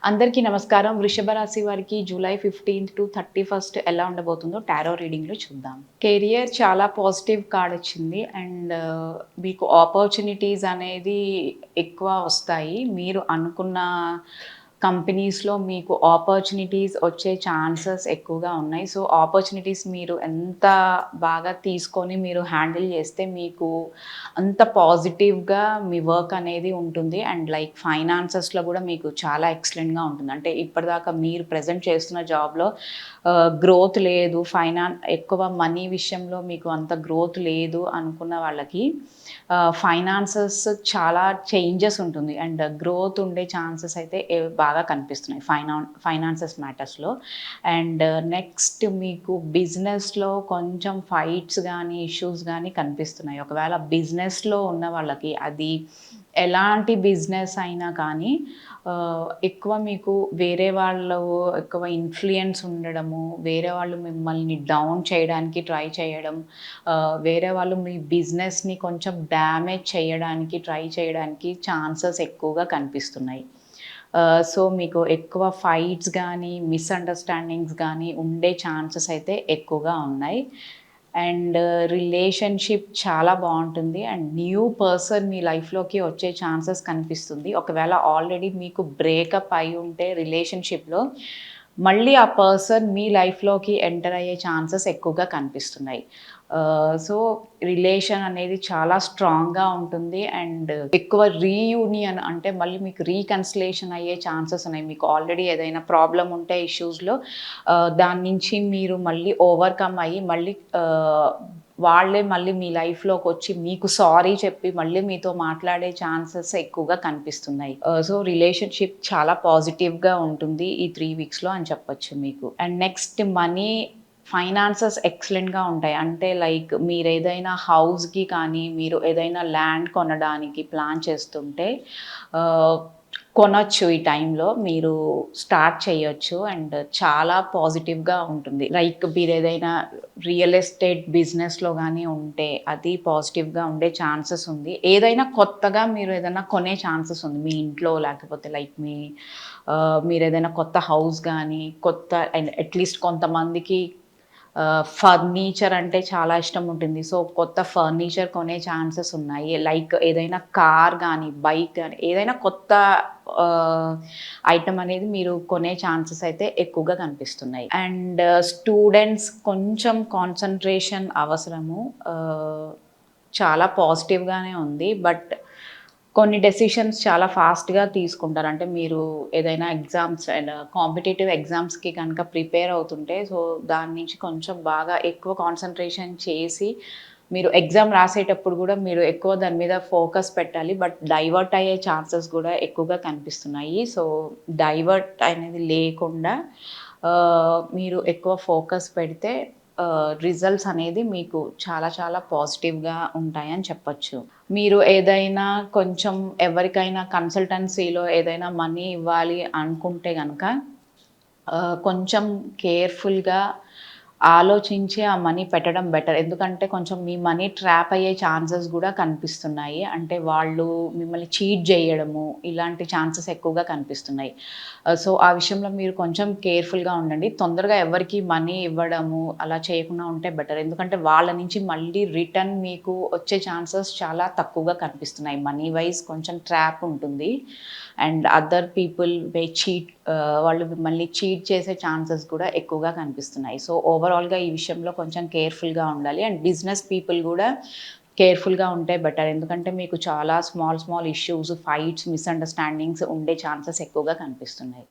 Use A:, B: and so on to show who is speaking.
A: అందరికీ నమస్కారం. వృషభ రాశి వారికి జూలై 15 టు 31 ఎలా ఉండబోతుందో టారో రీడింగ్‌లో చూద్దాం. కెరియర్ చాలా పాజిటివ్ కార్డ్ వచ్చింది అండ్ మీకు ఆపర్చునిటీస్ అనేది ఎక్కువ వస్తాయి. మీరు అనుకున్న కంపెనీస్‌లో మీకు ఆపర్చునిటీస్ వచ్చే ఛాన్సెస్ ఎక్కువగా ఉన్నాయి. సో, ఆపర్చునిటీస్ మీరు ఎంత బాగా తీసుకొని మీరు హ్యాండిల్ చేస్తే మీకు అంత పాజిటివ్‌గా మీ వర్క్ అనేది ఉంటుంది. అండ్ లైక్ ఫైనాన్సెస్‌లో కూడా మీకు చాలా ఎక్సలెంట్‌గా ఉంటుంది. అంటే ఇప్పటిదాకా మీరు ప్రెజెంట్ చేస్తున్న జాబ్‌లో గ్రోత్ లేదు, ఎక్కువ మనీ విషయంలో మీకు అంత గ్రోత్ లేదు అనుకున్న వాళ్ళకి ఫైనాన్సెస్ చాలా చేంజెస్ ఉంటుంది అండ్ గ్రోత్ ఉండే ఛాన్సెస్ అయితే బాగా కనిపిస్తున్నాయి ఫైనాన్సెస్ మ్యాటర్స్లో. అండ్ నెక్స్ట్ మీకు బిజినెస్లో కొంచెం ఫైట్స్ కానీ ఇష్యూస్ కానీ కనిపిస్తున్నాయి. ఒకవేళ బిజినెస్లో ఉన్న వాళ్ళకి అది ఎలాంటి బిజినెస్ అయినా కానీ ఎక్కువ మీకు వేరే వాళ్ళు ఎక్కువ ఇన్ఫ్లుయెన్స్ ఉండడము, వేరే వాళ్ళు మిమ్మల్ని డౌన్ చేయడానికి ట్రై చేయడం, వేరే వాళ్ళు మీ బిజినెస్ని కొంచెం డ్యామేజ్ చేయడానికి ట్రై చేయడానికి ఛాన్సెస్ ఎక్కువగా కనిపిస్తున్నాయి. సో, మీకు ఎక్కువ ఫైట్స్ కానీ మిస్అండర్స్టాండింగ్స్ కానీ ఉండే ఛాన్సెస్ అయితే ఎక్కువగా ఉన్నాయి. అండ్ రిలేషన్షిప్ చాలా బాగుంటుంది అండ్ న్యూ పర్సన్ మీ లైఫ్లోకి వచ్చే ఛాన్సెస్ కనిపిస్తుంది. ఒకవేళ ఆల్రెడీ మీకు బ్రేకప్ అయి ఉంటే రిలేషన్షిప్లో మళ్ళీ ఆ పర్సన్ మీ లైఫ్లోకి ఎంటర్ అయ్యే ఛాన్సెస్ ఎక్కువగా కనిపిస్తున్నాయి. సో, రిలేషన్ అనేది చాలా స్ట్రాంగ్గా ఉంటుంది అండ్ ఎక్కువ రీయూనియన్ అంటే మళ్ళీ మీకు రీకన్సిలేషన్ అయ్యే ఛాన్సెస్ ఉన్నాయి. మీకు ఆల్రెడీ ఏదైనా ప్రాబ్లం ఉంటే ఇష్యూస్లో దాని నుంచి మీరు మళ్ళీ ఓవర్కమ్ అయ్యి మళ్ళీ వాళ్ళే మళ్ళీ మీ లైఫ్లోకి వచ్చి మీకు సారీ చెప్పి మళ్ళీ మీతో మాట్లాడే ఛాన్సెస్ ఎక్కువగా కనిపిస్తున్నాయి. సో, రిలేషన్షిప్ చాలా పాజిటివ్గా ఉంటుంది ఈ 3 వీక్స్లో అని చెప్పొచ్చు మీకు. అండ్ నెక్స్ట్ మనీ ఫైనాన్సెస్ ఎక్సలెంట్‌గా ఉంటాయి. అంటే లైక్ మీరు ఏదైనా హౌస్‌కి కానీ మీరు ఏదైనా ల్యాండ్ కొనడానికి ప్లాన్ చేస్తుంటే కొనొచ్చు. ఈ టైంలో మీరు స్టార్ట్ చేయొచ్చు అండ్ చాలా పాజిటివ్గా ఉంటుంది. లైక్ మీరు ఏదైనా రియల్ ఎస్టేట్ బిజినెస్లో కానీ ఉంటే అది పాజిటివ్గా ఉండే ఛాన్సెస్ ఉంది. ఏదైనా కొత్తగా మీరు ఏదైనా కొనే ఛాన్సెస్ ఉంది మీ ఇంట్లో, లేకపోతే లైక్ మీరు ఏదైనా కొత్త హౌస్ కానీ కొత్త అండ్ అట్లీస్ట్ కొంతమందికి ఫర్నిచర్ అంటే చాలా ఇష్టం ఉంటుంది. సో, కొత్త ఫర్నిచర్ కొనే ఛాన్సెస్ ఉన్నాయి. లైక్ ఏదైనా కార్ కానీ బైక్ కానీ ఏదైనా కొత్త ఐటమ్ అనేది మీరు కొనే ఛాన్సెస్ అయితే ఎక్కువగా కనిపిస్తున్నాయి. అండ్ స్టూడెంట్స్ కొంచెం కాన్సంట్రేషన్ అవసరము. చాలా పాజిటివ్గానే ఉంది. బట్ కొన్ని డెసిషన్స్ చాలా ఫాస్ట్‌గా తీసుకుంటారు. అంటే మీరు ఏదైనా ఎగ్జామ్స్ అండ్ కాంపిటీటివ్ ఎగ్జామ్స్‌కి కనుక ప్రిపేర్ అవుతుంటే సో, దాని నుంచి కొంచెం బాగా ఎక్కువ కాన్సంట్రేషన్ చేసి మీరు ఎగ్జామ్ రాసేటప్పుడు కూడా మీరు ఎక్కువ దాని మీద ఫోకస్ పెట్టాలి. బట్ డైవర్ట్ అయ్యే ఛాన్సెస్ కూడా ఎక్కువగా కనిపిస్తున్నాయి. సో, డైవర్ట్ అనేది లేకుండా మీరు ఎక్కువ ఫోకస్ పెడితే రిజల్ట్స్ అనేది మీకు చాలా చాలా పాజిటివ్‌గా ఉంటాయని చెప్పొచ్చు. మీరు ఏదైనా కొంచెం ఎవరికైనా కన్సల్టెన్సీలో ఏదైనా మనీ ఇవ్వాలి అనుకుంటే గనక కొంచెం కేర్‌ఫుల్‌గా ఆలోచించి ఆ మనీ పెట్టడం బెటర్. ఎందుకంటే కొంచెం మీ మనీ ట్రాప్ అయ్యే ఛాన్సెస్ గూడా కనిపిస్తున్నాయి. అంటే వాళ్ళు మిమ్మల్ని చీట్ జేయడము ఇలాంటి ఛాన్సెస్ ఎక్కువగా కనిపిస్తున్నాయి. సో, ఆ విషయంలో మీరు కొంచెం కేర్‌ఫుల్‌గా ఉండండి. తొందరగా ఎవరికీ మనీ ఇవ్వడము అలా చేయకుండా ఉంటే బెటర్. ఎందుకంటే వాళ్ళ నుంచి మళ్ళీ రిటర్న్ మీకు వచ్చే ఛాన్సెస్ చాలా తక్కువగా కనిపిస్తున్నాయి. మనీ వైస్ కొంచెం ట్రాప్ ఉంటుంది. అండ్ అదర్ పీపుల్ వాళ్ళు మిమ్మల్ని చీట్ చేసే ఛాన్సెస్ కూడా ఎక్కువగా కనిపిస్తున్నాయి. సో, ఓవరాల్‌గా ఈ విషయంలో కొంచెం కేర్‌ఫుల్‌గా ఉండాలి. అండ్ బిజినెస్ పీపుల్ కూడా కేర్‌ఫుల్‌గా ఉంటే బెటర్. ఎందుకంటే మీకు చాలా స్మాల్ ఇష్యూస్, ఫైట్స్, మిస్‌అండర్‌స్టాండింగ్స్ ఉండే ఛాన్సెస్ ఎక్కువగా కనిపిస్తున్నాయి.